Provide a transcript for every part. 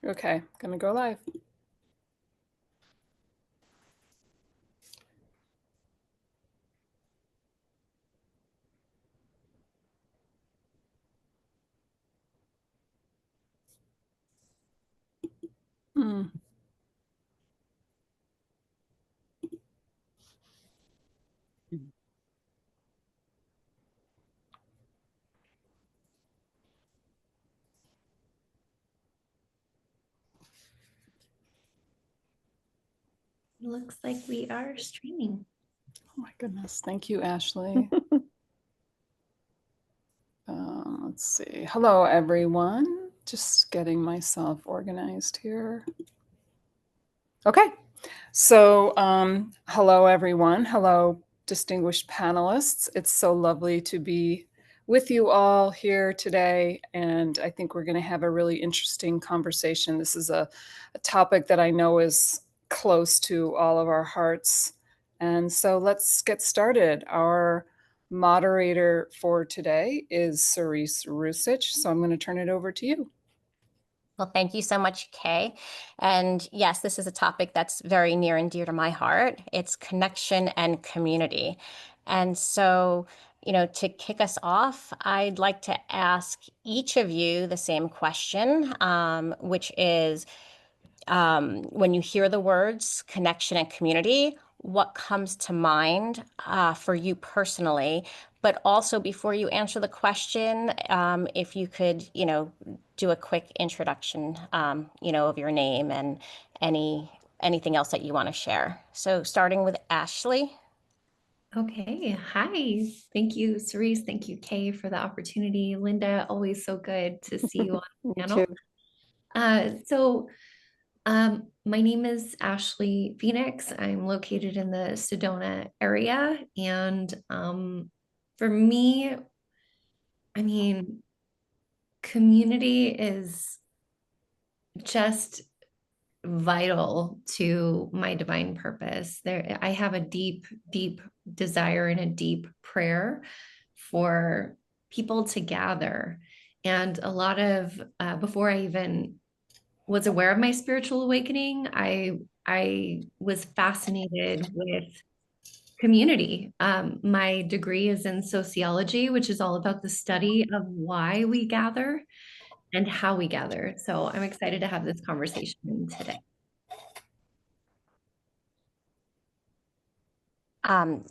Okay, gonna go live. Mm. Looks like we are streaming. Oh my goodness. Thank you, Ashley. Let's see. Hello, everyone. Just getting myself organized here. Okay. So, hello, everyone. Hello, distinguished panelists. It's so lovely to be with you all here today. And I think we're going to have a really interesting conversation. This is a topic that I know is close to all of our hearts. And so let's get started. Our moderator for today is Cerise Rusich. So I'm going to turn it over to you. Well, thank you so much, Kay. And yes, this is a topic that's very near and dear to my heart. It's connection and community. And so, to kick us off, I'd like to ask each of you the same question, which is when you hear the words connection and community, what comes to mind for you personally? But also, before you answer the question, if you could, do a quick introduction, of your name and anything else that you want to share. So, starting with Ashley. Okay. Hi. Thank you, Cerise. Thank you, Kay, for the opportunity. Linda, always so good to see you on the Me panel. too. My name is Ashley Phoenix. I'm located in the Sedona area. And for me, I mean, community is just vital to my divine purpose. I have a deep, deep desire and a deep prayer for people to gather. And a lot of before I even was aware of my spiritual awakening, I was fascinated with community. My degree is in sociology, which is all about the study of why we gather and how we gather. So I'm excited to have this conversation today.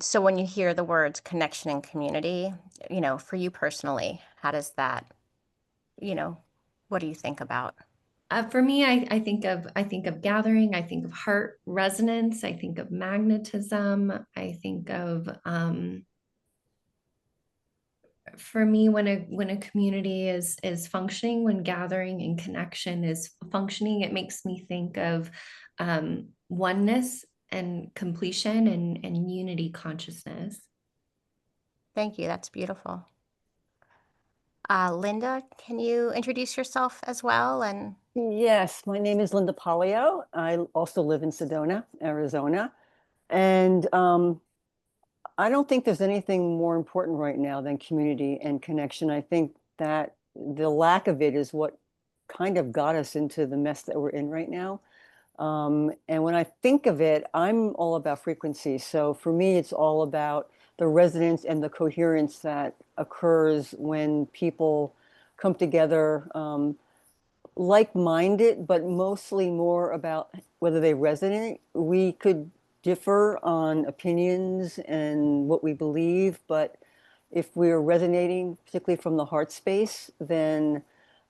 So when you hear the words connection and community, for you personally, how does that, what do you think about? For me, I think of gathering. I think of heart resonance. I think of magnetism. I think of for me when a community is functioning, when gathering and connection is functioning, it makes me think of oneness and completion and unity consciousness. Thank you. That's beautiful. Linda, can you introduce yourself as well? And Yes, my name is Linda Polio. I also live in Sedona, Arizona. And I don't think there's anything more important right now than community and connection. I think that the lack of it is what kind of got us into the mess that we're in right now. And when I think of it, I'm all about frequency. So for me, it's all about the resonance and the coherence that occurs when people come together, like-minded, but mostly more about whether they resonate. We could differ on opinions and what we believe, but if we're resonating, particularly from the heart space, then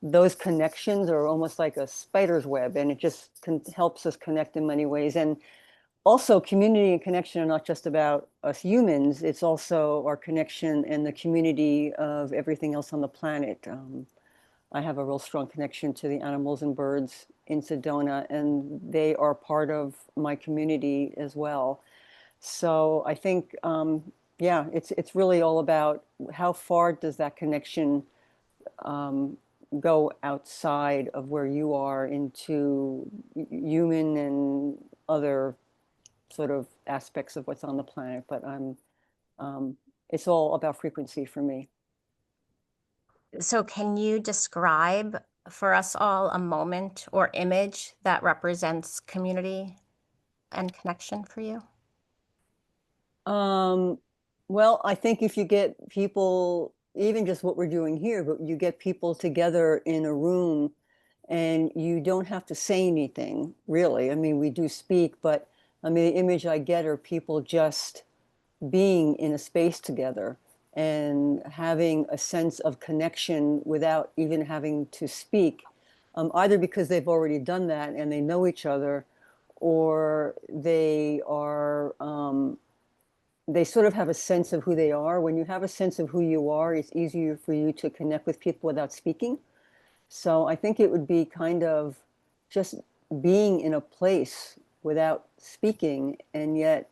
those connections are almost like a spider's web, and it just helps us connect in many ways. And also, community and connection are not just about us humans, it's also our connection and the community of everything else on the planet. I have a real strong connection to the animals and birds in Sedona, and they are part of my community as well. So I think, yeah, it's really all about how far does that connection go outside of where you are into human and other sort of aspects of what's on the planet. But it's all about frequency for me. so can you describe for us all a moment or image that represents community and connection for you? Well, I think if you get people, even just what we're doing here, but you get people together in a room and you don't have to say anything, really. I mean, we do speak, but I mean, the image I get are people just being in a space together and having a sense of connection without even having to speak, either because they've already done that and they know each other, or they sort of have a sense of who they are. When you have a sense of who you are, it's easier for you to connect with people without speaking. So I think it would be kind of just being in a place without speaking and yet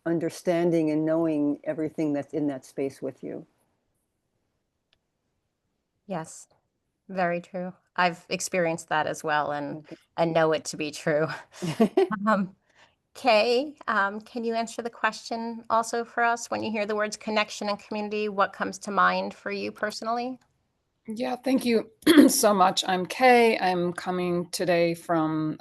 understanding and knowing everything that's in that space with you. Yes, very true. I've experienced that as well Okay. and know it to be true. Um, Kay, can you answer the question also for us? When you hear the words connection and community, what comes to mind for you personally? Yeah, thank you so much. I'm Kay. I'm coming today from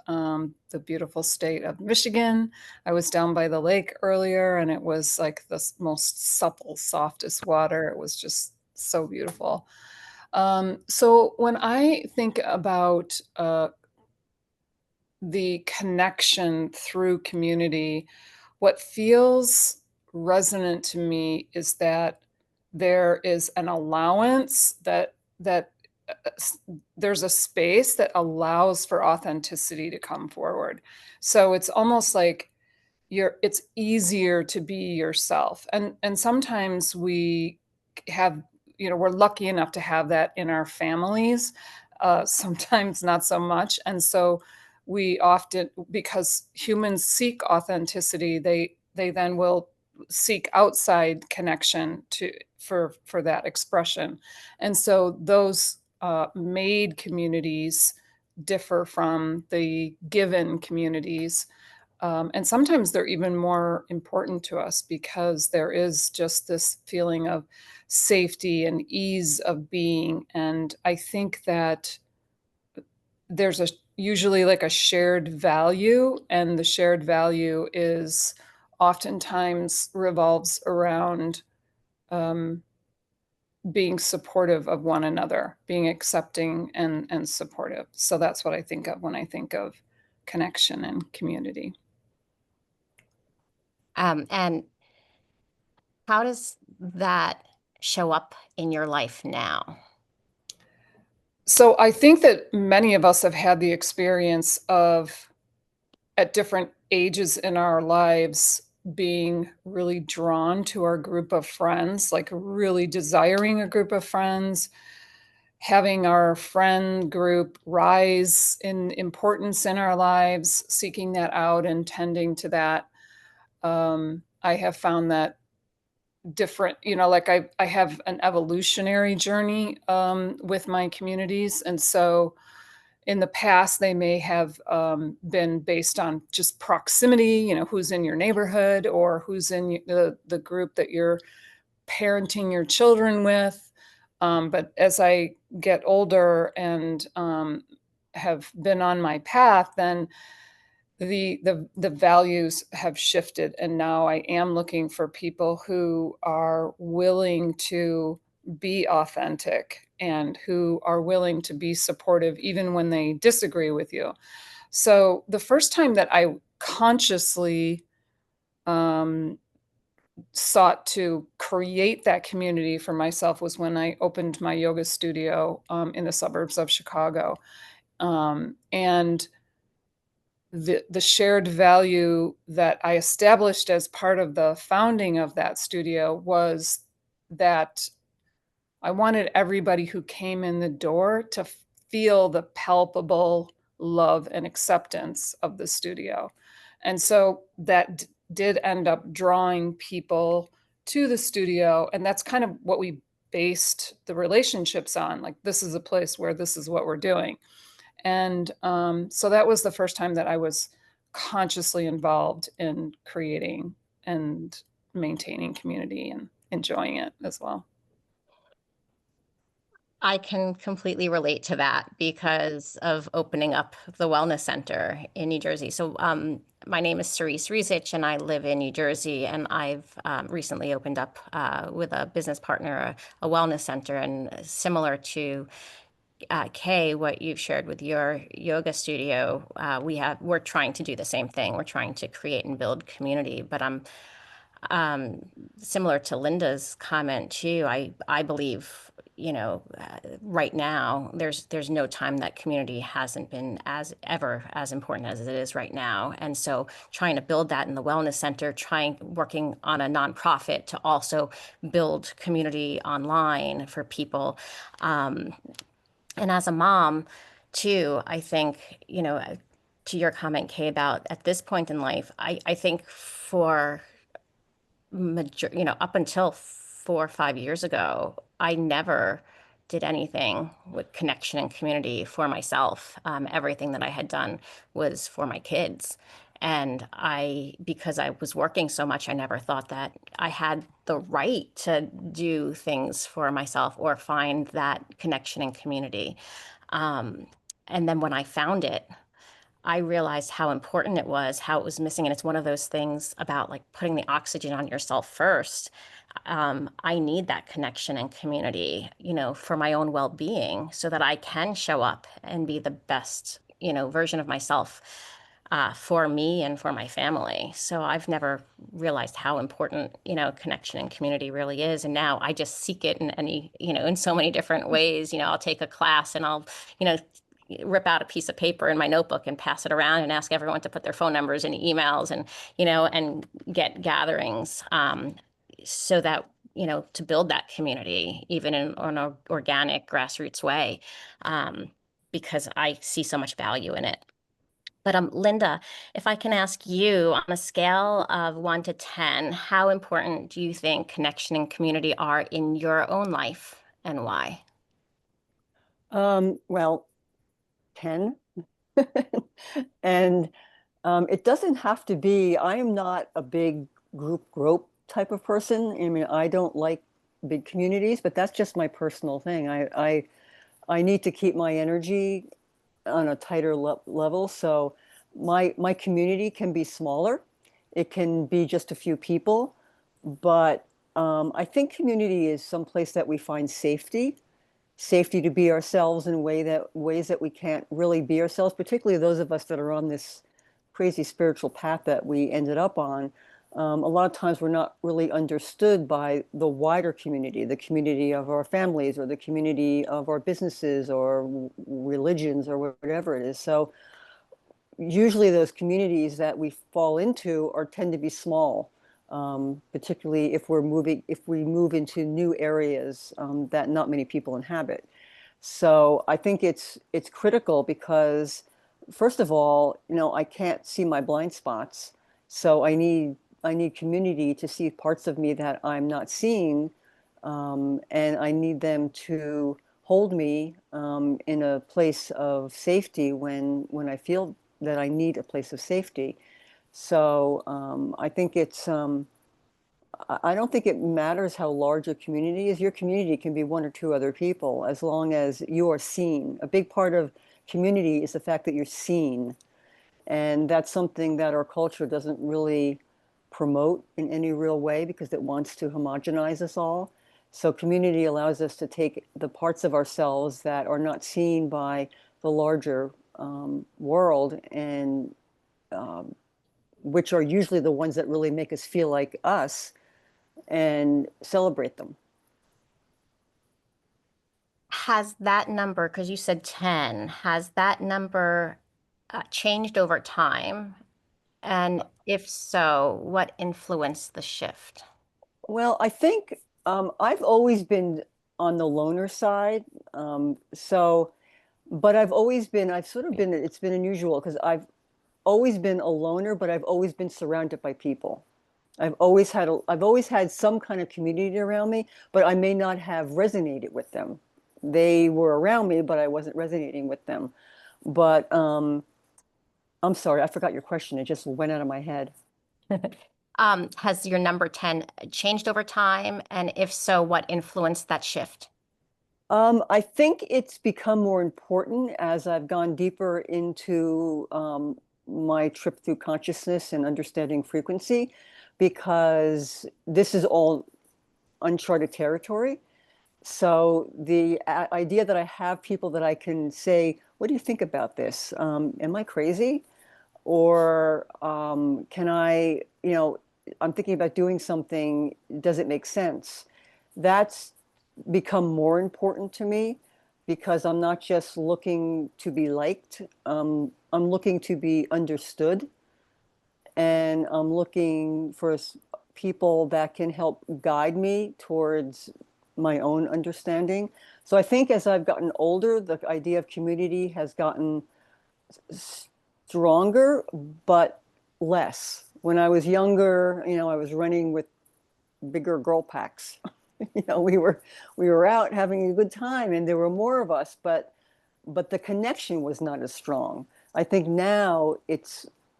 the beautiful state of Michigan. I was down by the lake earlier, and it was like the most supple, softest water. It was just so beautiful. So when I think about the connection through community, what feels resonant to me is that there is an allowance that there's a space that allows for authenticity to come forward. So it's almost like it's easier to be yourself. And sometimes we have, we're lucky enough to have that in our families. Sometimes not so much. And so we often, because humans seek authenticity, they then will seek outside connection for that expression. And so those made communities differ from the given communities. And sometimes they're even more important to us because there is just this feeling of safety and ease of being. And I think that there's usually like a shared value, and the shared value is oftentimes revolves around um, being supportive of one another, being accepting and supportive. So that's what I think of when I think of connection and community. And how does that show up in your life now? So I think that many of us have had the experience of, at different ages in our lives, being really drawn to our group of friends, like really desiring a group of friends, having our friend group rise in importance in our lives, seeking that out and tending to that. I have found that different, like I have an evolutionary journey with my communities. And so in the past, they may have been based on just proximity, who's in your neighborhood or who's in the group that you're parenting your children with. But as I get older and have been on my path, then the values have shifted, and now I am looking for people who are willing to be authentic and who are willing to be supportive even when they disagree with you. So the first time that I consciously um, sought to create that community for myself was when I opened my yoga studio in the suburbs of Chicago. And the shared value that I established as part of the founding of that studio was that I wanted everybody who came in the door to feel the palpable love and acceptance of the studio. And so that did end up drawing people to the studio. And that's kind of what we based the relationships on. Like, this is a place where this is what we're doing. And so that was the first time that I was consciously involved in creating and maintaining community and enjoying it as well. I can completely relate to that because of opening up the wellness center in New Jersey. So, my name is Cerise Rizich, and I live in New Jersey. And I've recently opened up with a business partner a wellness center, and similar to Kay, what you've shared with your yoga studio, we're trying to do the same thing. We're trying to create and build community. But I'm similar to Linda's comment too. I believe, right now there's no time that community hasn't been as important as it is right now. And so trying to build that in the wellness center, working on a nonprofit to also build community online for people. And as a mom, too, I think, to your comment, Kay, about at this point in life, I think for up until 4 or 5 years ago, I never did anything with connection and community for myself. Everything that I had done was for my kids. And because I was working so much, I never thought that I had the right to do things for myself or find that connection and community. Um, and then when I found it, I realized how important it was, how it was missing. And it's one of those things about like putting the oxygen on yourself first. I need that connection and community, for my own well-being so that I can show up and be the best, version of myself for me and for my family. So I've never realized how important, connection and community really is. And now I just seek it in in so many different ways. I'll take a class and I'll, rip out a piece of paper in my notebook and pass it around and ask everyone to put their phone numbers and emails and, and get gatherings so that, to build that community, even in an organic grassroots way, because I see so much value in it. But Linda, if I can ask you on a scale of 1 to 10, how important do you think connection and community are in your own life and why? Well, 10. And it doesn't have to be, I am not a big group type of person. I mean, I don't like big communities, but that's just my personal thing. I need to keep my energy on a tighter level. So my community can be smaller. It can be just a few people, but I think community is someplace that we find safety to be ourselves in ways that we can't really be ourselves, particularly those of us that are on this crazy spiritual path that we ended up on. A lot of times we're not really understood by the wider community, the community of our families or the community of our businesses or religions or whatever it is. So usually those communities that we fall into tend to be small, particularly if we move into new areas that not many people inhabit. So I think it's critical because, first of all, I can't see my blind spots, so I need community to see parts of me that I'm not seeing, and I need them to hold me in a place of safety when I feel that I need a place of safety. So I think I don't think it matters how large a community is. Your community can be one or two other people as long as you are seen. A big part of community is the fact that you're seen. And that's something that our culture doesn't really promote in any real way because it wants to homogenize us all. So community allows us to take the parts of ourselves that are not seen by the larger world, and which are usually the ones that really make us feel like us, and celebrate them. Has that number, because you said 10, has that number changed over time? And if so, what influenced the shift? Well, I think I've always been on the loner side. But I've sort of been, it's been unusual because I've always been a loner, but I've always been surrounded by people. I've always had some kind of community around me, but I may not have resonated with them. They were around me, but I wasn't resonating with them. But I'm sorry, I forgot your question. It just went out of my head. Has your number 10 changed over time? And if so, what influenced that shift? I think it's become more important as I've gone deeper into my trip through consciousness and understanding frequency, because this is all uncharted territory. So the idea that I have people that I can say, what do you think about this? Am I crazy? Or can I, I'm thinking about doing something, does it make sense? That's become more important to me because I'm not just looking to be liked, I'm looking to be understood, and I'm looking for people that can help guide me towards my own understanding. So I think as I've gotten older, the idea of community has gotten stronger, but less. When I was younger, I was running with bigger girl packs. We were out having a good time, and there were more of us, but the connection was not as strong. I think now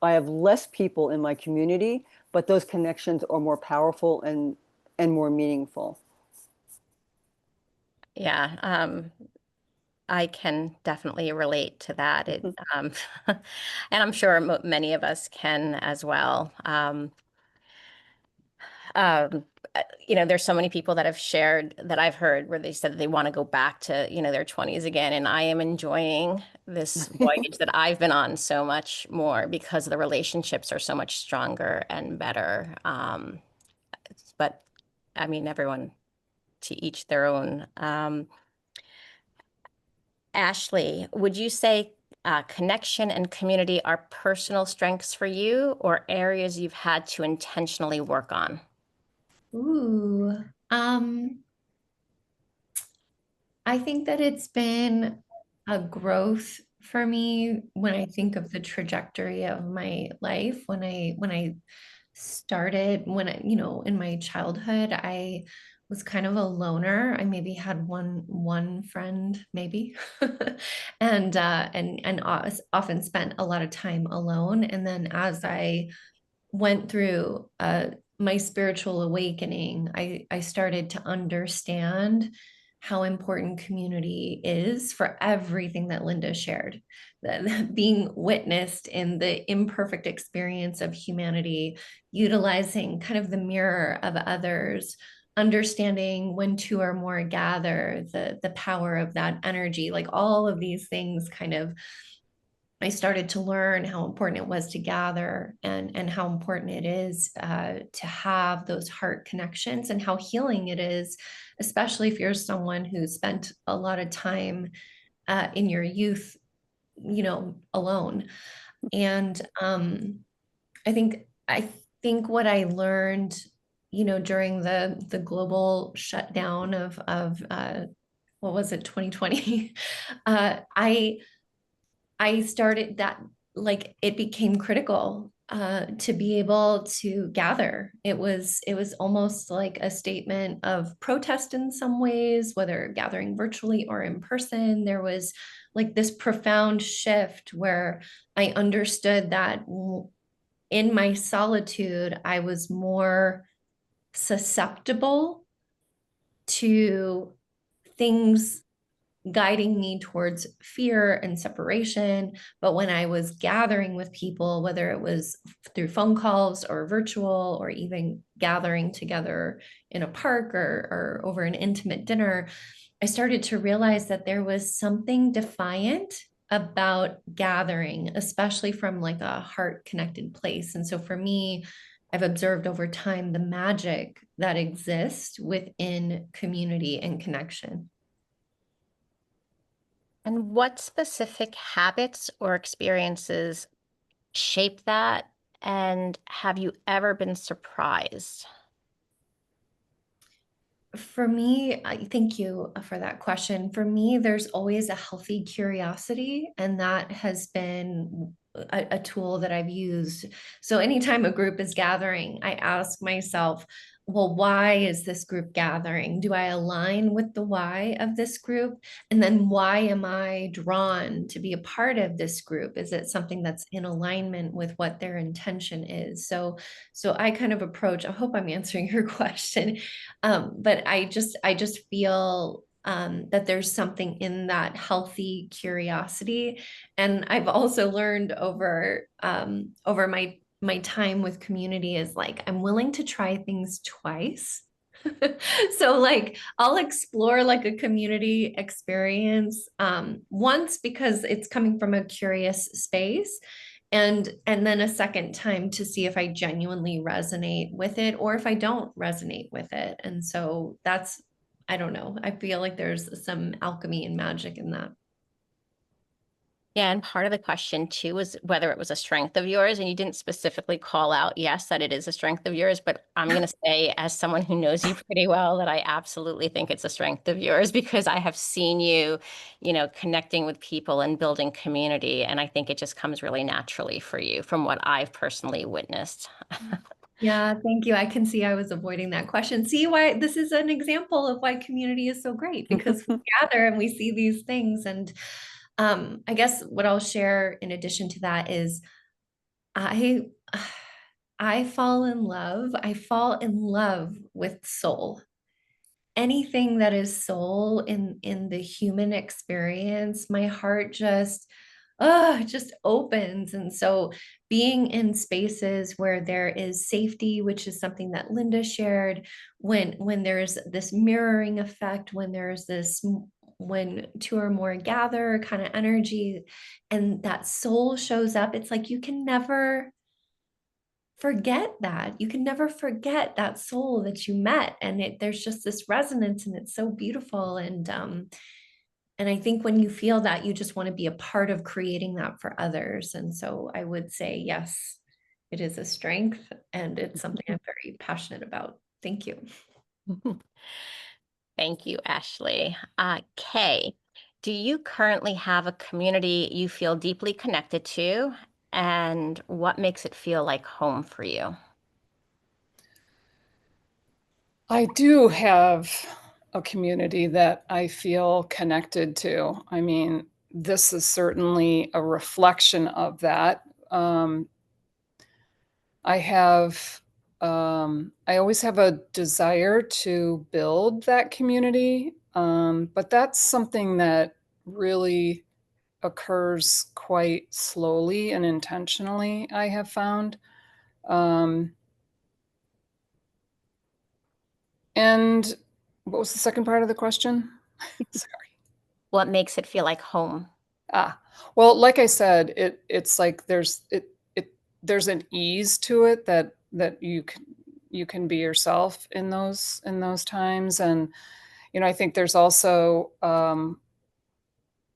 I have less people in my community, but those connections are more powerful and more meaningful. Yeah, I can definitely relate to that. And I'm sure many of us can as well. Um, there's so many people that have shared that I've heard where they said that they want to go back to, their 20s again. And I am enjoying this voyage that I've been on so much more because the relationships are so much stronger and better. But I mean, everyone to each their own. Ashley, would you say connection and community are personal strengths for you or areas you've had to intentionally work on? Ooh, I think that it's been a growth for me when I think of the trajectory of my life. When I started, in my childhood, I was kind of a loner. I maybe had one friend, maybe, and often spent a lot of time alone. And then as I went through my spiritual awakening, I started to understand how important community is for everything that Linda shared. Being witnessed in the imperfect experience of humanity, utilizing kind of the mirror of others, understanding when two or more gather, the power of that energy, like all of these things kind of I started to learn how important it was to gather and how important it is to have those heart connections and how healing it is, especially if you're someone who spent a lot of time in your youth, alone. And I think what I learned, during the global shutdown of what was it, 2020, I started that, like, it became critical to be able to gather. It was almost like a statement of protest in some ways, whether gathering virtually or in person. There was like this profound shift where I understood that in my solitude, I was more susceptible to things guiding me towards fear and separation. But when I was gathering with people, whether it was through phone calls or virtual, or even gathering together in a park or over an intimate dinner, I started to realize that there was something defiant about gathering, especially from like a heart connected place. And so for me, I've observed over time the magic that exists within community and connection. And what specific habits or experiences shape that? And have you ever been surprised? For me, thank you for that question. For me, there's always a healthy curiosity, and that has been a tool that I've used. So anytime a group is gathering, I ask myself, well, why is this group gathering? Do I align with the why of this group? And then why am I drawn to be a part of this group? Is it something that's in alignment with what their intention is? So I kind of approach, I hope I'm answering your question, but I just feel that there's something in that healthy curiosity. And I've also learned over my time with community is like I'm willing to try things twice. So like I'll explore like a community experience once because it's coming from a curious space, and then a second time to see if I genuinely resonate with it or if I don't resonate with it. And so that's, I don't know, I feel like there's some alchemy and magic in that. Yeah, and part of the question too was whether it was a strength of yours, and you didn't specifically call out, yes, that it is a strength of yours, but I'm going to say, as someone who knows you pretty well, that I absolutely think it's a strength of yours because I have seen you, connecting with people and building community, and I think it just comes really naturally for you from what I've personally witnessed. Yeah, thank you. I can see I was avoiding that question. See why this is an example of why community is so great because we gather and we see these things. And I guess what I'll share in addition to that is I I fall in love. I fall in love with soul. Anything that is soul in the human experience, my heart just opens. And so being in spaces where there is safety, which is something that Linda shared, when there's this mirroring effect, when there's this when two or more gather kind of energy and that soul shows up, it's like you can never forget that. You can never forget that soul that you met. And there's just this resonance and it's so beautiful. And I think when you feel that, you just want to be a part of creating that for others. And so I would say, yes, it is a strength and it's something I'm very passionate about. Thank you. Thank you, Ashley. Kay, do you currently have a community you feel deeply connected to, and what makes it feel like home for you? I do have a community that I feel connected to. I mean, this is certainly a reflection of that. I have, I always have a desire to build that community, but that's something that really occurs quite slowly and intentionally, I have found. Um, and what was the second part of the question? Sorry. What makes it feel like home? Well, like I said, it's like there's an ease to it that you can be yourself in those times. And I think there's also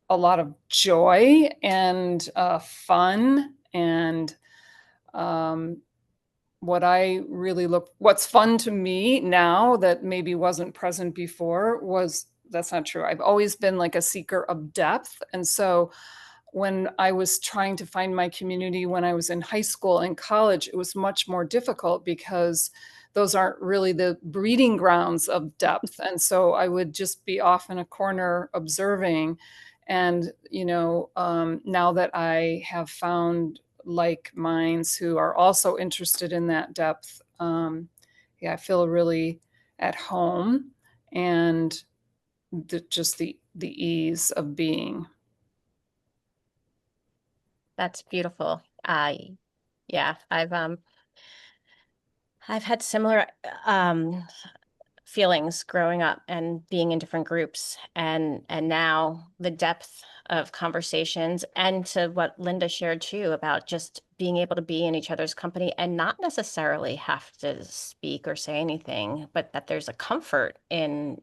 a lot of joy and fun. And um, what's fun to me now that maybe wasn't present before was that's not true. I've always been like a seeker of depth. And so when I was trying to find my community when I was in high school and college, it was much more difficult because those aren't really the breeding grounds of depth. And so I would just be off in a corner observing. And, now that I have found like minds who are also interested in that depth, yeah, I feel really at home and just the ease of being. That's beautiful. Yeah, I've had similar feelings growing up and being in different groups, and now the depth of conversations, and to what Linda shared too about just being able to be in each other's company and not necessarily have to speak or say anything, but that there's a comfort in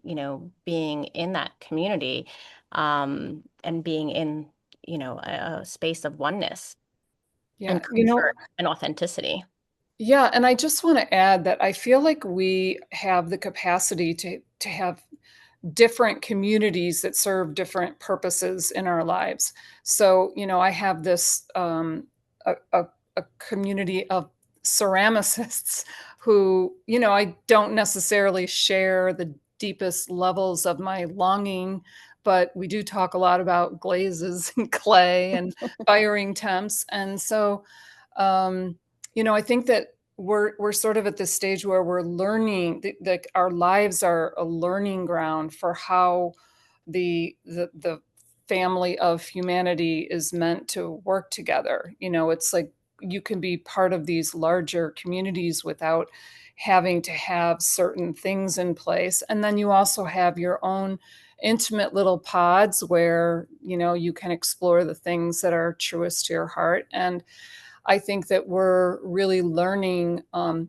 being in that community, and being in a space of oneness Yeah, and comfort and authenticity. yeah, and I just want to add that I feel like we have the capacity to have different communities that serve different purposes in our lives. So, I have this a community of ceramicists who, I don't necessarily share the deepest levels of my longing, but we do talk a lot about glazes and clay and firing temps. And so, I think that we're sort of at this stage where we're learning that our lives are a learning ground for how the family of humanity is meant to work together. You know, it's like you can be part of these larger communities without having to have certain things in place. And then you also have your own intimate little pods where, you know, you can explore the things that are truest to your heart. And I think that we're really learning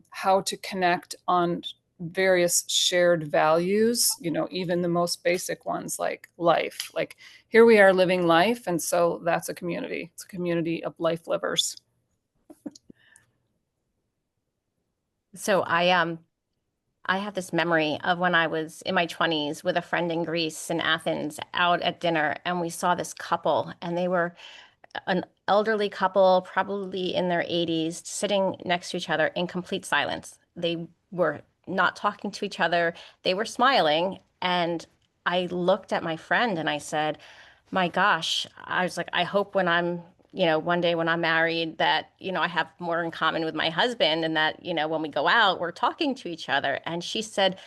how to connect on various shared values, you know, even the most basic ones like life. Like here we are living life. And so that's a community. It's a community of life livers. So I have this memory of when I was in my 20s with a friend in Greece in Athens out at dinner, and we saw this couple, and they were an elderly couple, probably in their 80s, sitting next to each other in complete silence. They were not talking to each other. They were smiling. And I looked at my friend and I said, my gosh, I was like, I hope when I'm, one day when I'm married that, I have more in common with my husband and that, when we go out, we're talking to each other. And she said,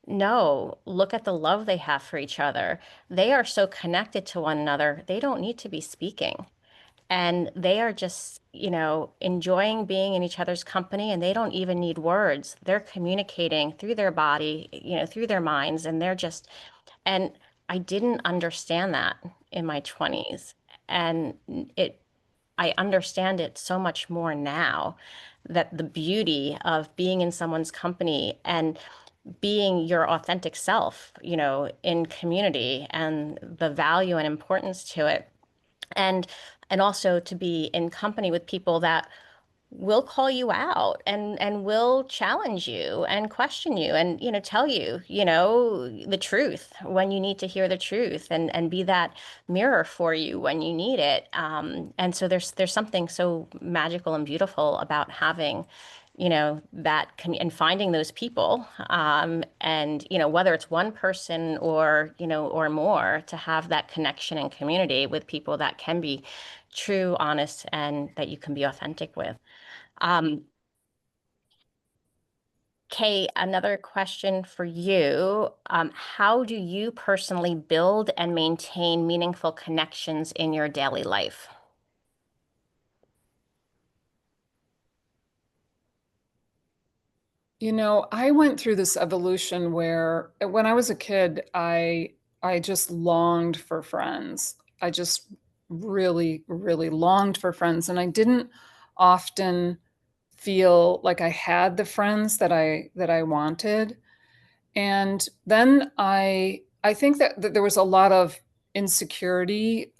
no, look at the love they have for each other. They are so connected to one another. They don't need to be speaking. And they are just, enjoying being in each other's company, and they don't even need words. They're communicating through their body, through their minds, and and I didn't understand that in my 20s. And I understand it so much more now, that the beauty of being in someone's company and being your authentic self, in community, and the value and importance to it, and also to be in company with people that will call you out and will challenge you and question you and tell you the truth when you need to hear the truth, and be that mirror for you when you need it. And so there's something so magical and beautiful about having and finding those people, and whether it's one person or or more, to have that connection and community with people that can be true, honest, and that you can be authentic with. um, Kay, another question for you. How do you personally build and maintain meaningful connections in your daily life? You know, I went through this evolution where when I was a kid, I just longed for friends. I just really, really longed for friends, and I didn't often feel like I had the friends that I wanted. And then I think that there was a lot of insecurity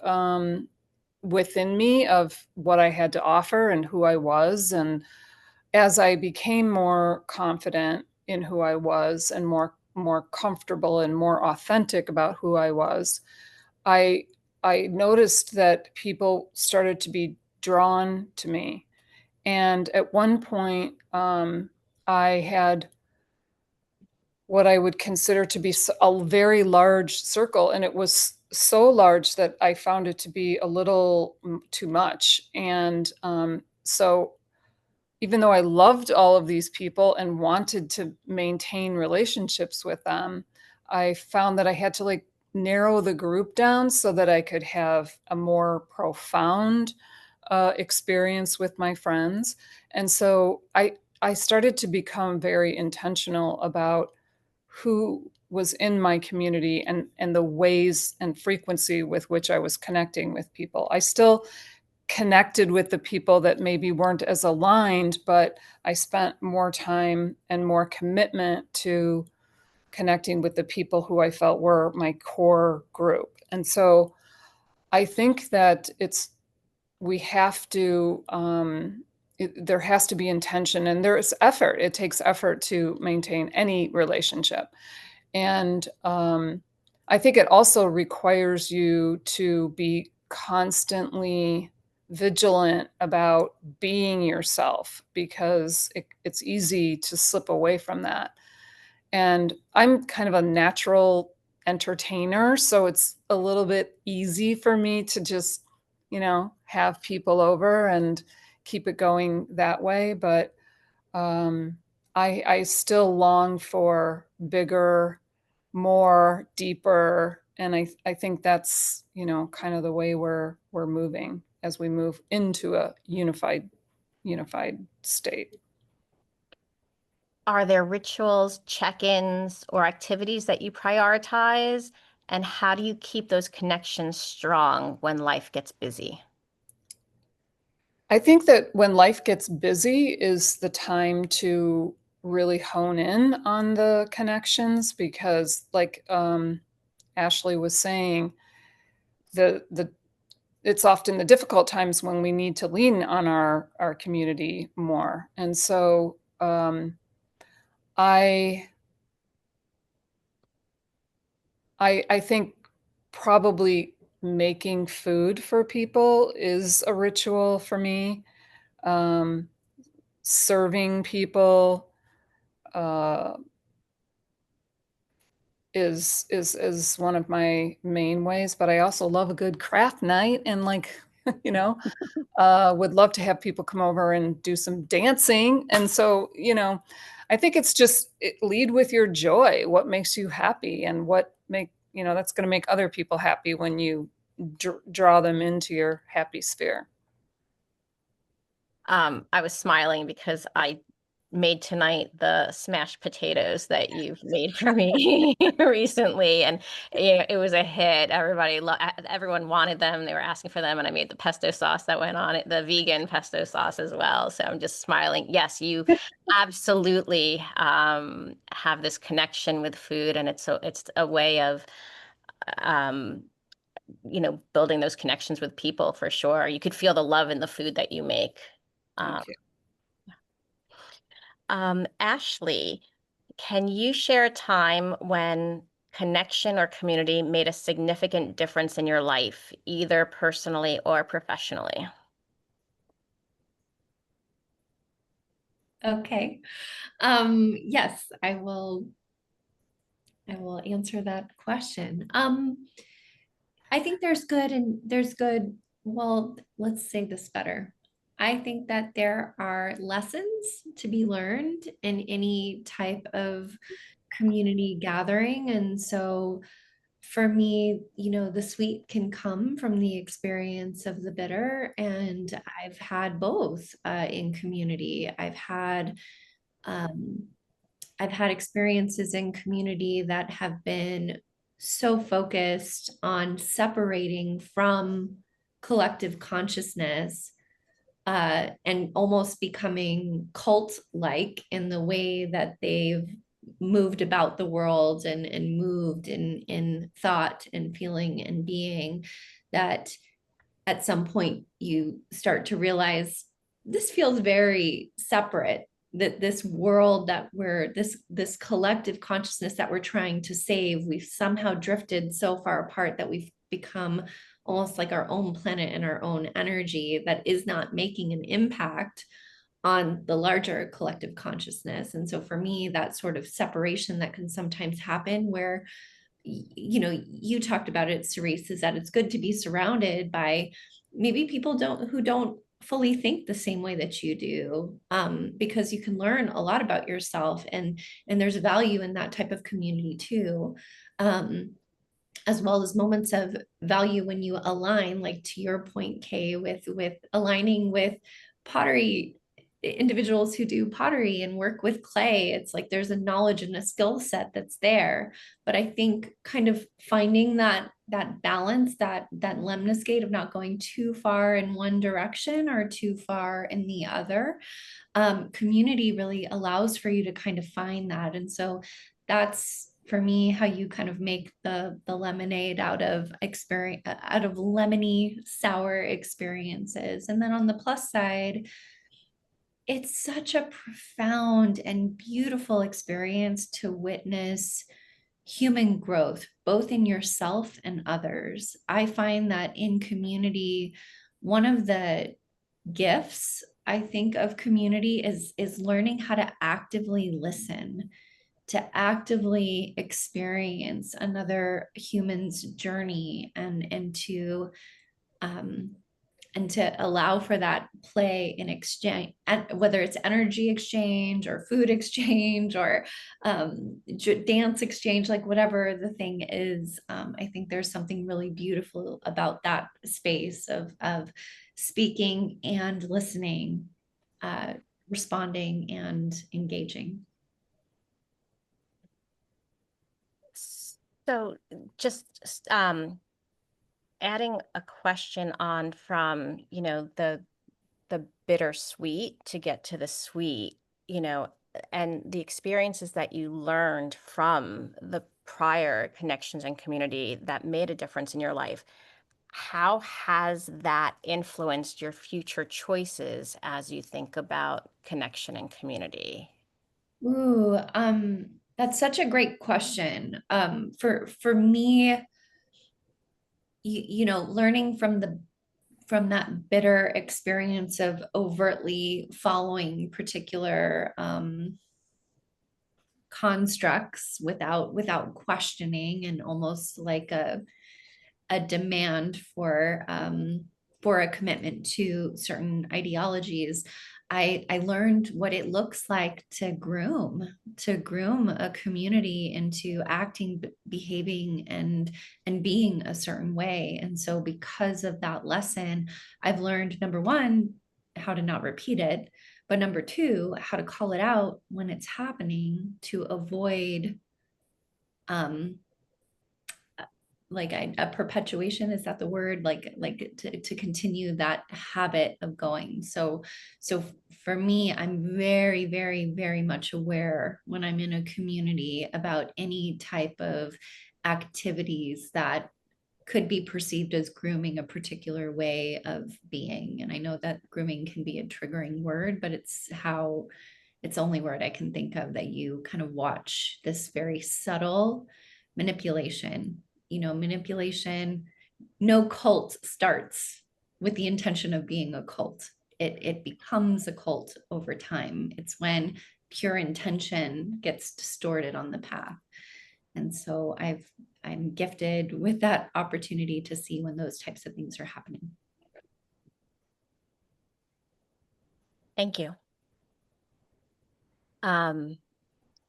within me of what I had to offer and who I was. And as I became more confident in who I was and more comfortable and more authentic about who I was, I I noticed that people started to be drawn to me. And at one point, I had what I would consider to be a very large circle, and it was so large that I found it to be a little too much. And so even though I loved all of these people and wanted to maintain relationships with them, I found that I had to like narrow the group down so that I could have a more profound experience with my friends. And so I started to become very intentional about who was in my community and the ways and frequency with which I was connecting with people. I still connected with the people that maybe weren't as aligned, but I spent more time and more commitment to connecting with the people who I felt were my core group. And so I think that we have to, there has to be intention and there's effort. It takes effort to maintain any relationship. And I think it also requires you to be constantly vigilant about being yourself because it's easy to slip away from that. And I'm kind of a natural entertainer, so it's a little bit easy for me to just, have people over and keep it going that way. But I still long for bigger, more deeper And I think that's, you know, kind of the way we're moving as we move into a unified state. Are there rituals, check-ins, or activities that you prioritize? And how do you keep those connections strong when life gets busy? I think that when life gets busy is the time to really hone in on the connections, because like Ashley was saying, the it's often the difficult times when we need to lean on our community more. And so I I think probably making food for people is a ritual for me. Um, Serving people uh, is one of my main ways, but I also love a good craft night and like, you know, would love to have people come over and do some dancing. And so, you know, I think it's just lead with your joy, what makes you happy and what make, you know, that's going to make other people happy when you draw them into your happy sphere. I was smiling because I made tonight the smashed potatoes that you've made for me recently, and you know, it was a hit. Everyone wanted them. They were asking for them, and I made the pesto sauce that went on it, the vegan pesto sauce as well. So I'm just smiling. Yes, you absolutely have this connection with food, and it's a way of um, you know, building those connections with people for sure. You could feel the love in the food that you make. Um, Thank you. Ashley, can you share a time when connection or community made a significant difference in your life, either personally or professionally? Okay. Yes, I will answer that question. I think there's good and there's good. Well, let's say this better. I think that there are lessons to be learned in any type of community gathering. And so for me, you know, the sweet can come from the experience of the bitter. And I've had both in community. Um, I've had experiences in community that have been so focused on separating from collective consciousness and almost becoming cult-like in the way that they've moved about the world and moved in thought and feeling and being, that at some point you start to realize this feels very separate, that this world that we're this collective consciousness that we're trying to save, we've somehow drifted so far apart that we've become almost like our own planet and our own energy that is not making an impact on the larger collective consciousness. And so for me, that sort of separation that can sometimes happen where, you know, you talked about it, Cerise, is that it's good to be surrounded by maybe people who don't fully think the same way that you do, because you can learn a lot about yourself, and there's value in that type of community too, as well as moments of value when you align, like to your point, Kay, with aligning with pottery individuals who do pottery and work with clay. It's like there's a knowledge and a skill set that's there. But I think kind of finding that balance, that lemniscate of not going too far in one direction or too far in the other, community really allows for you to kind of find that. And so that's for me how you kind of make the lemonade out of experience, out of lemony sour experiences. And then on the plus side, it's such a profound and beautiful experience to witness human growth, both in yourself and others. I find that in community, one of the gifts I think of community is learning how to actively listen, to actively experience another human's journey, and to um, to allow for that play in exchange, and whether it's energy exchange or food exchange or dance exchange, like whatever the thing is. I think there's something really beautiful about that space of speaking and listening, responding and engaging. So just adding a question on from, the bittersweet to get to the sweet, and the experiences that you learned from the prior connections and community that made a difference in your life. How has that influenced your future choices as you think about connection and community? Ooh, that's such a great question. For me, learning from that bitter experience of overtly following particular constructs without questioning, and almost like a demand for a commitment to certain ideologies. I learned what it looks like to groom a community into acting, behaving, and being a certain way. And so because of that lesson, I've learned, number one, how to not repeat it, but number two, how to call it out when it's happening, to avoid um a perpetuation, is that the word, to continue that habit of going. So for me, I'm very, very, very much aware when I'm in a community about any type of activities that could be perceived as grooming a particular way of being. And I know that grooming can be a triggering word, but it's the only word I can think of that you kind of watch this very subtle manipulation. Manipulation. No cult starts with the intention of being a cult. It becomes a cult over time. It's when pure intention gets distorted on the path. And so I'm gifted with that opportunity to see when those types of things are happening. Thank you.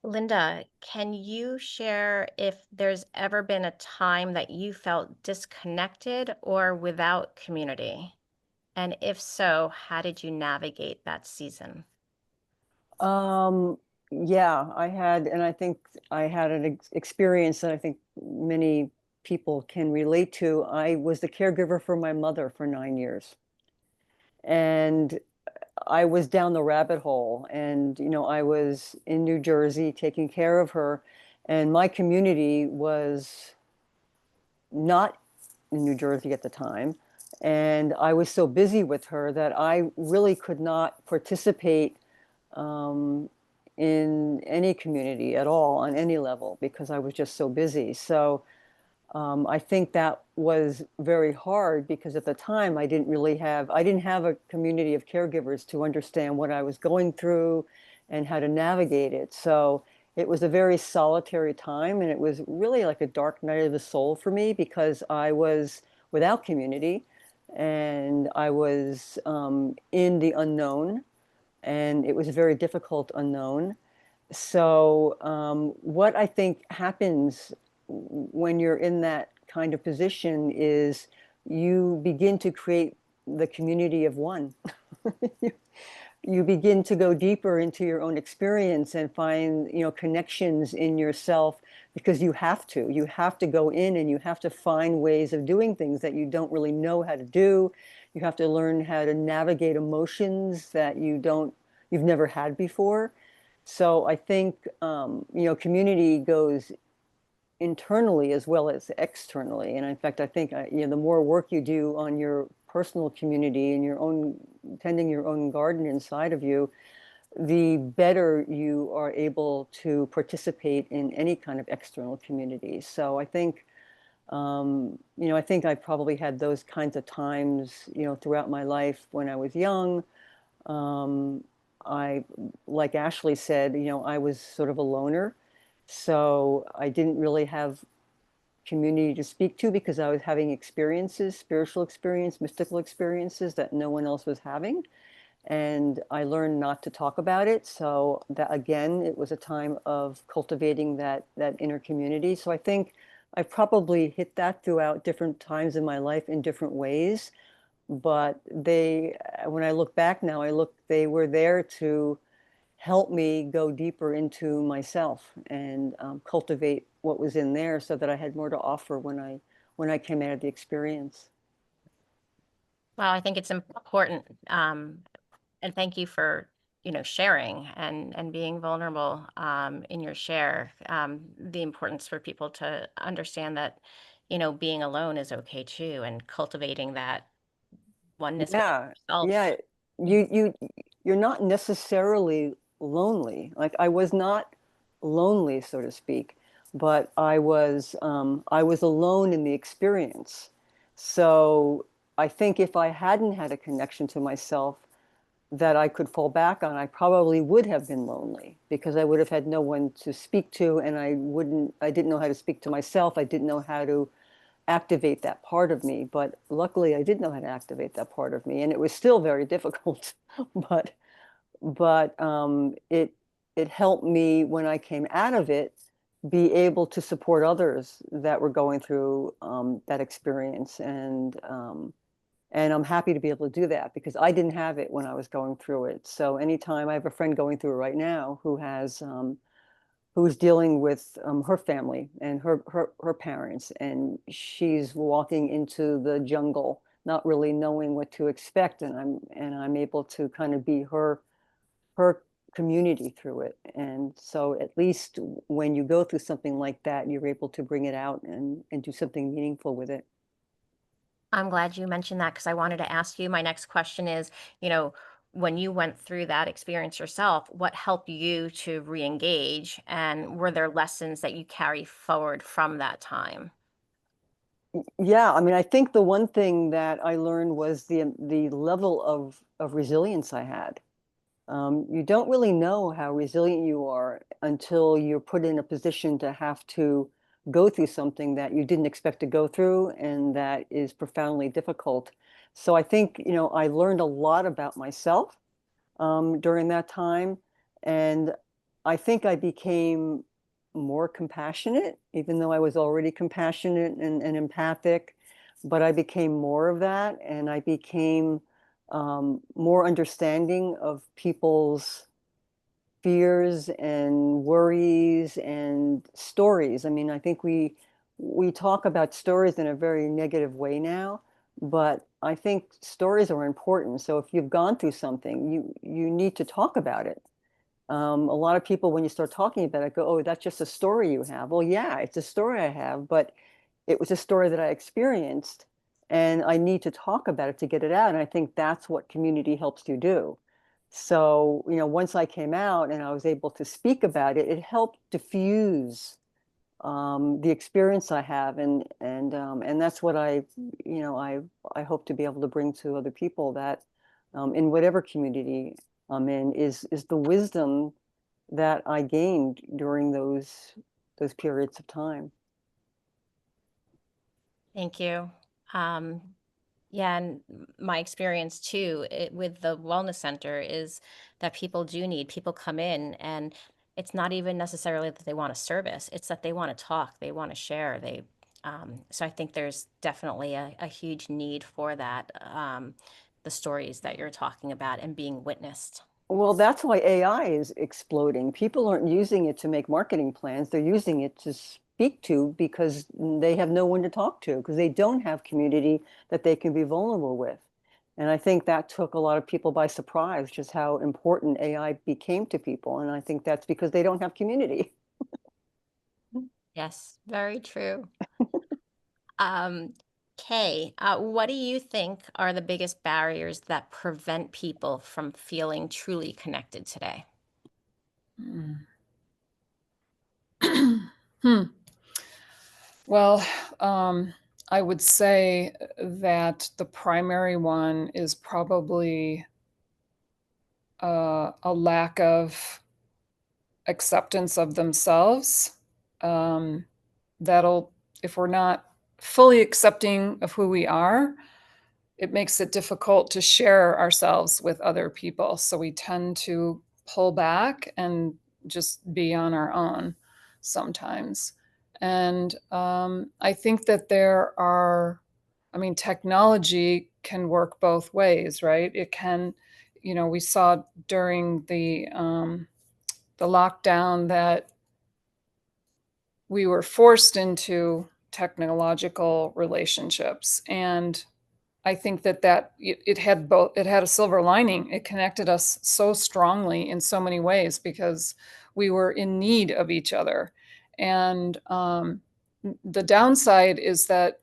Linda, can you share if there's ever been a time that you felt disconnected or without community? And if so, how did you navigate that season? Yeah, and I think I had an experience that I think many people can relate to. I was the caregiver for my mother for 9 years. And I was down the rabbit hole, and I was in New Jersey taking care of her, and my community was not in New Jersey at the time. And I was so busy with her that I really could not participate in any community at all on any level because I was just so busy. So I think that was very hard because at the time I didn't have a community of caregivers to understand what I was going through and how to navigate it. So it was a very solitary time, and it was really like a dark night of the soul for me because I was without community, and I was in the unknown, and it was a very difficult unknown. So what I think happens when you're in that kind of position is you begin to create the community of one. You begin to go deeper into your own experience and find, connections in yourself, because you have to go in and you have to find ways of doing things that you don't really know how to do. You have to learn how to navigate emotions that you've never had before. So I think, community goes internally as well as externally. And in fact, I think, the more work you do on your personal community and your own tending your own garden inside of you, the better you are able to participate in any kind of external community. So I think, I think I probably had those kinds of times, throughout my life when I was young. I, like Ashley said, I was sort of a loner. So I didn't really have community to speak to because I was having experiences, spiritual experience, mystical experiences that no one else was having. And I learned not to talk about it. So that again, it was a time of cultivating that inner community. So I think I probably hit that throughout different times in my life in different ways. But when I look back now, they were there to help me go deeper into myself and cultivate what was in there so that I had more to offer when I came out of the experience. Well, I think it's important, and thank you for, sharing and being vulnerable in your share. The importance for people to understand that, being alone is okay too, and cultivating that oneness with Yeah, yourself. yeah. You you're not necessarily lonely. Like I was not lonely, so to speak, but I was alone in the experience. So I think if I hadn't had a connection to myself that I could fall back on, I probably would have been lonely because I would have had no one to speak to, and I didn't know how to speak to myself. I didn't know how to activate that part of me. But luckily, I did know how to activate that part of me, and it was still very difficult. but it helped me when I came out of it be able to support others that were going through that experience, and I'm happy to be able to do that because I didn't have it when I was going through it. So anytime I have a friend going through it right now who's dealing with her family and her parents, and she's walking into the jungle, not really knowing what to expect, and I'm able to kind of be her community through it. And so at least when you go through something like that, you're able to bring it out and do something meaningful with it. I'm glad you mentioned that because I wanted to ask you. My next question is, you know, when you went through that experience yourself, what helped you to re-engage? And were there lessons that you carry forward from that time? Yeah, I mean, I think the one thing that I learned was the level of resilience I had. You don't really know how resilient you are until you're put in a position to have to go through something that you didn't expect to go through and that is profoundly difficult. So I think, I learned a lot about myself during that time. And I think I became more compassionate, even though I was already compassionate and empathic, but I became more of that. And I became more understanding of people's fears and worries and stories. I mean, I think we talk about stories in a very negative way now, but I think stories are important. So if you've gone through something, you need to talk about it. A lot of people, when you start talking about it, go, "Oh, that's just a story you have." Well, yeah, it's a story I have, but it was a story that I experienced, and I need to talk about it to get it out. And I think that's what community helps you do. So, once I came out and I was able to speak about it, it helped diffuse the experience I have, and that's what I hope to be able to bring to other people that in whatever community I'm in is the wisdom that I gained during those periods of time. Thank you. Um, yeah, and my experience too with the wellness center is that people come in, and it's not even necessarily that they want a service; it's that they want to talk, they want to share. So I think there's definitely a huge need for that. The stories that you're talking about and being witnessed. Well, that's why AI is exploding. People aren't using it to make marketing plans. They're using it to speak to because they have no one to talk to because they don't have community that they can be vulnerable with. And I think that took a lot of people by surprise, just how important AI became to people. And I think that's because they don't have community. Yes, very true. Um, Kay, what do you think are the biggest barriers that prevent people from feeling truly connected today? Hmm. Hmm. Well, I would say that the primary one is probably a lack of acceptance of themselves. That'll if we're not fully accepting of who we are, it makes it difficult to share ourselves with other people. So we tend to pull back and just be on our own sometimes. And I think that there are, I mean, technology can work both ways, right? It can, you know, we saw during the lockdown that we were forced into technological relationships, and I think that it had both, it had a silver lining. It connected us so strongly in so many ways because we were in need of each other. And the downside is that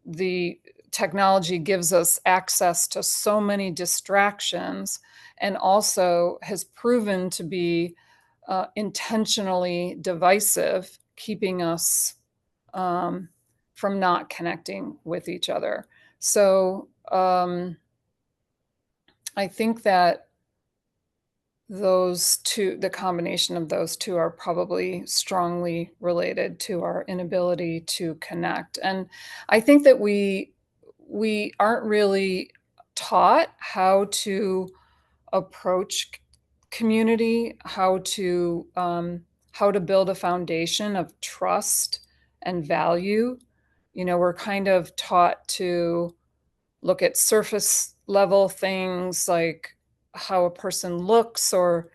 the technology gives us access to so many distractions and also has proven to be intentionally divisive, keeping us from not connecting with each other. So I think that those two, the combination of those two, are probably strongly related to our inability to connect. And I think that we aren't really taught how to approach community, how to build a foundation of trust and value. You know, we're kind of taught to look at surface level things like how a person looks or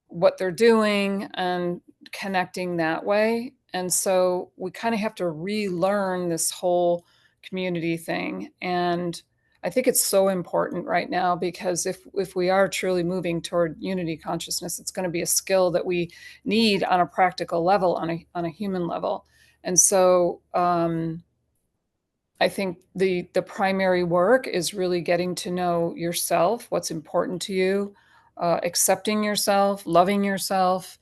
what they're doing and connecting that way. And so we kind of have to relearn this whole community thing. And I think it's so important right now because if we are truly moving toward unity consciousness, it's going to be a skill that we need on a practical level, on a human level. And so I think the primary work is really getting to know yourself, what's important to you, accepting yourself, loving yourself,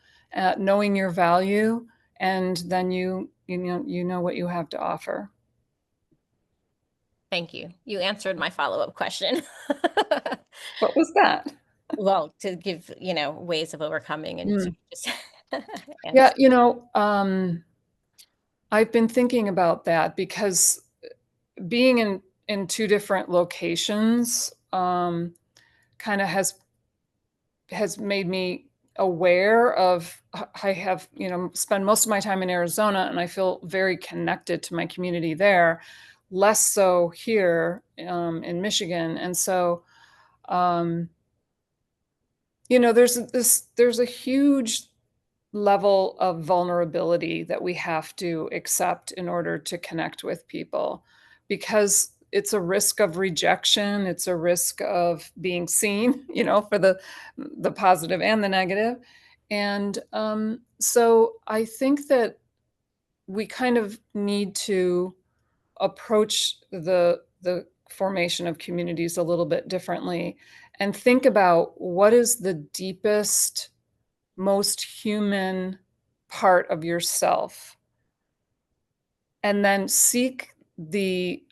knowing your value, and then you know what you have to offer. Thank you. You answered my follow-up question. What was that? Well, to give, you know, ways of overcoming and Mm. just Yeah, answer. you know, I've been thinking about that because being in two different locations kind of has made me aware of, I have, you know, spend most of my time in Arizona and I feel very connected to my community there, less so here in Michigan. And so you know, there's a huge level of vulnerability that we have to accept in order to connect with people because it's a risk of rejection, it's a risk of being seen, you know, for the positive and the negative. And so I think that we kind of need to approach the formation of communities a little bit differently and think about what is the deepest, most human part of yourself, and then seek the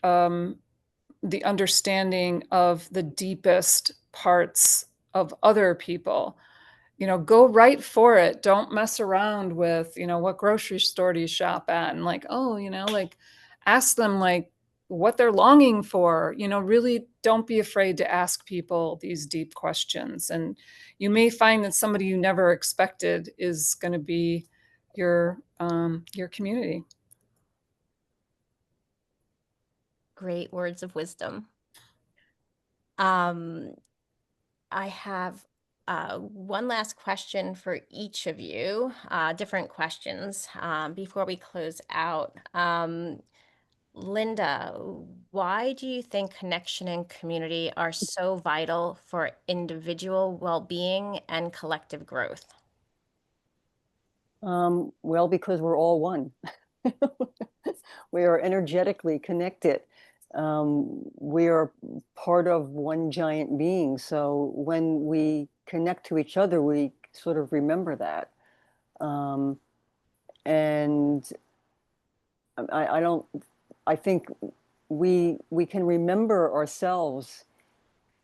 understanding of the deepest parts of other people. You know, go right for it. Don't mess around with, you know, what grocery store do you shop at, and like, oh, you know, like ask them like what they're longing for. You know, really don't be afraid to ask people these deep questions, and you may find that somebody you never expected is going to be your community. Great words of wisdom. I have one last question for each of you, different questions before we close out. Linda, why do you think connection and community are so vital for individual well-being and collective growth? Well, because we're all one. We are energetically connected. We are part of one giant being. So when we connect to each other, we sort of remember that. And I don't, I think we can remember ourselves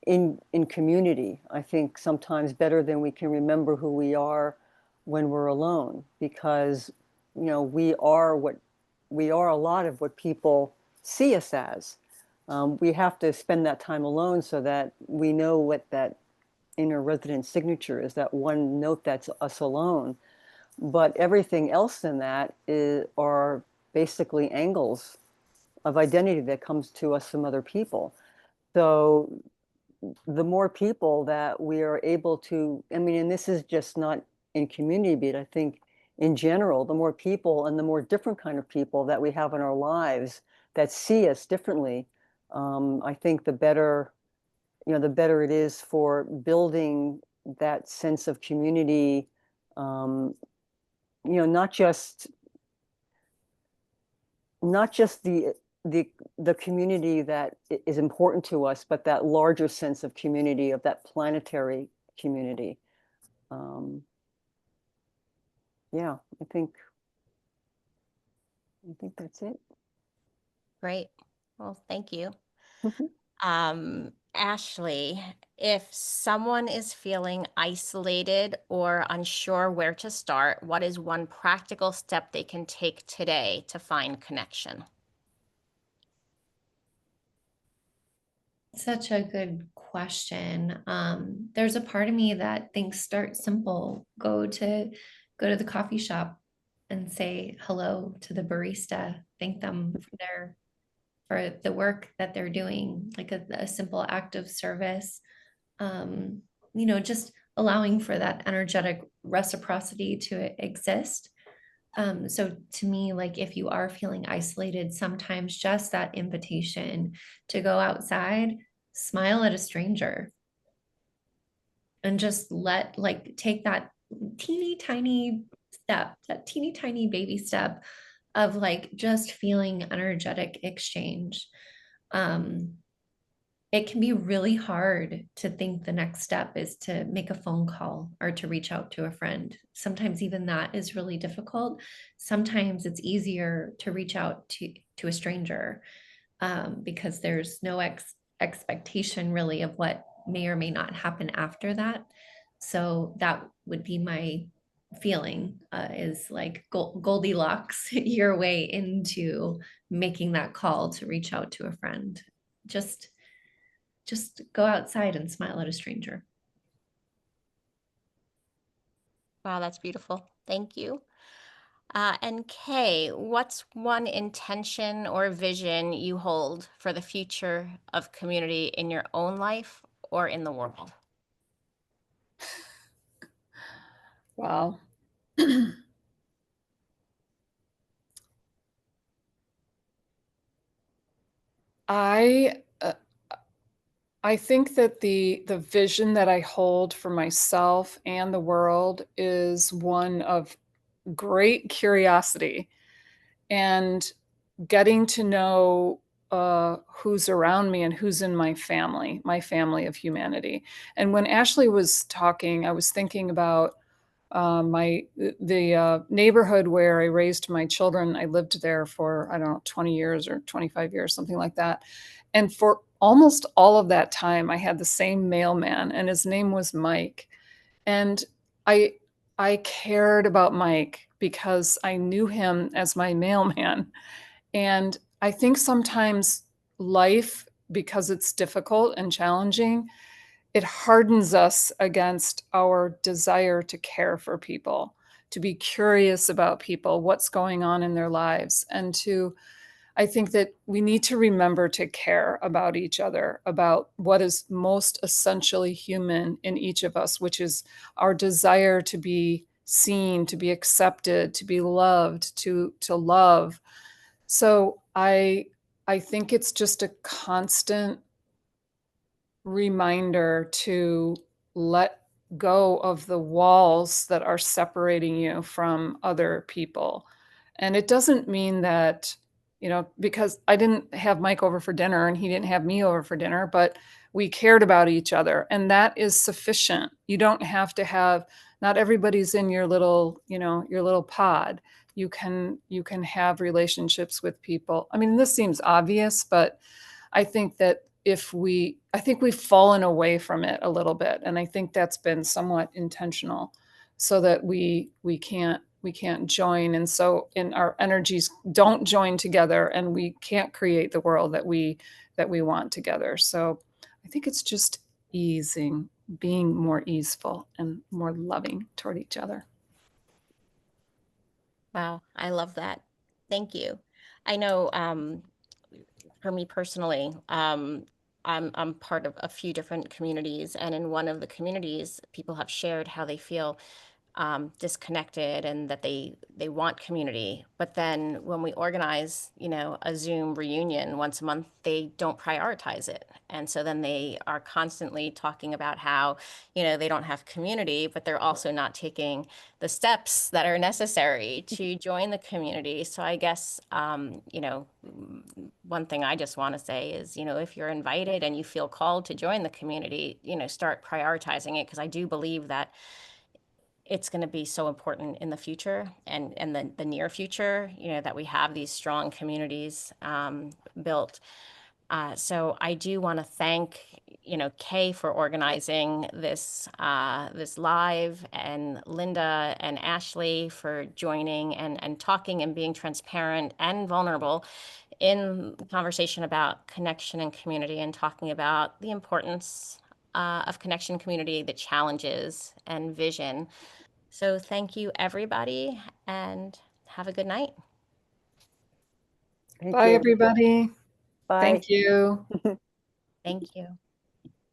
in community. I think sometimes better than we can remember who we are when we're alone, because you know we are what we are a lot of what people see us as. We have to spend that time alone so that we know what that inner resident signature is, that one note that's us alone. But everything else in that are basically angles of identity that comes to us from other people. So the more people that we are able to, I mean, and this is just not in community, but I think in general, the more people and the more different kind of people that we have in our lives that see us differently, I think the better, the better it is for building that sense of community, not just the community that is important to us, but that larger sense of community, of that planetary community. Yeah, I think that's it. Great. Well, thank you. Mhm. Ashley, if someone is feeling isolated or unsure where to start, what is one practical step they can take today to find connection? Such a good question. There's a part of me that thinks start simple. Go to the coffee shop and say hello to the barista. Thank them for the work that they're doing, like a simple act of service. Just allowing for that energetic reciprocity to exist. So to me, like if you are feeling isolated, sometimes just that invitation to go outside, smile at a stranger, and just take that teeny tiny step, that teeny tiny baby step of like just feeling energetic exchange. Um, it can be really hard to think the next step is to make a phone call or to reach out to a friend. Sometimes even that is really difficult. Sometimes it's easier to reach out to a stranger, because there's no expectation really of what may or may not happen after that. So that would be my feeling, is like Goldilocks your way into making that call to reach out to a friend. Just go outside and smile at a stranger. Wow, that's beautiful. Thank you. And Kay, what's one intention or vision you hold for the future of community in your own life or in the world? Wow. I I think that the vision that I hold for myself and the world is one of great curiosity and getting to know who's around me and who's in my family of humanity. And when Ashley was talking, I was thinking about the neighborhood where I raised my children. I lived there for, I don't know, 20 years or 25 years, something like that. And for almost all of that time, I had the same mailman, and his name was Mike. And I I cared about Mike because I knew him as my mailman. And I think sometimes life, because it's difficult and challenging, it hardens us against our desire to care for people, to be curious about people, what's going on in their lives, and to I think that we need to remember to care about each other, about what is most essentially human in each of us, which is our desire to be seen, to be accepted, to be loved, to love. So I think it's just a constant reminder to let go of the walls that are separating you from other people. And it doesn't mean that, because I didn't have Mike over for dinner and he didn't have me over for dinner, but we cared about each other. And that is sufficient. You don't have to have, not everybody's in your little, your little pod. You can have relationships with people. I mean, this seems obvious, but I think that I think we've fallen away from it a little bit. And I think that's been somewhat intentional so that we can't we can't join, and so in our energies don't join together, and we can't create the world that we want together. So I think it's just easing, being more easeful and more loving toward each other. Wow, I love that. Thank you. I know for me personally, I'm part of a few different communities, and in one of the communities, people have shared how they feel disconnected and that they want community. But then when we organize, a Zoom reunion once a month, they don't prioritize it. And so then they are constantly talking about how, they don't have community, but they're also not taking the steps that are necessary to join the community. So I guess, one thing I just want to say is, if you're invited and you feel called to join the community, start prioritizing it, because I do believe that it's going to be so important in the future and the near future, that we have these strong communities built. So I do want to thank, Kay for organizing this this live, and Linda and Ashley for joining and talking and being transparent and vulnerable in conversation about connection and community, and talking about the importance of connection, community, the challenges and vision. So thank you, everybody, and have a good night. Thank Bye, you. everybody. Bye. Thank you. Thank you.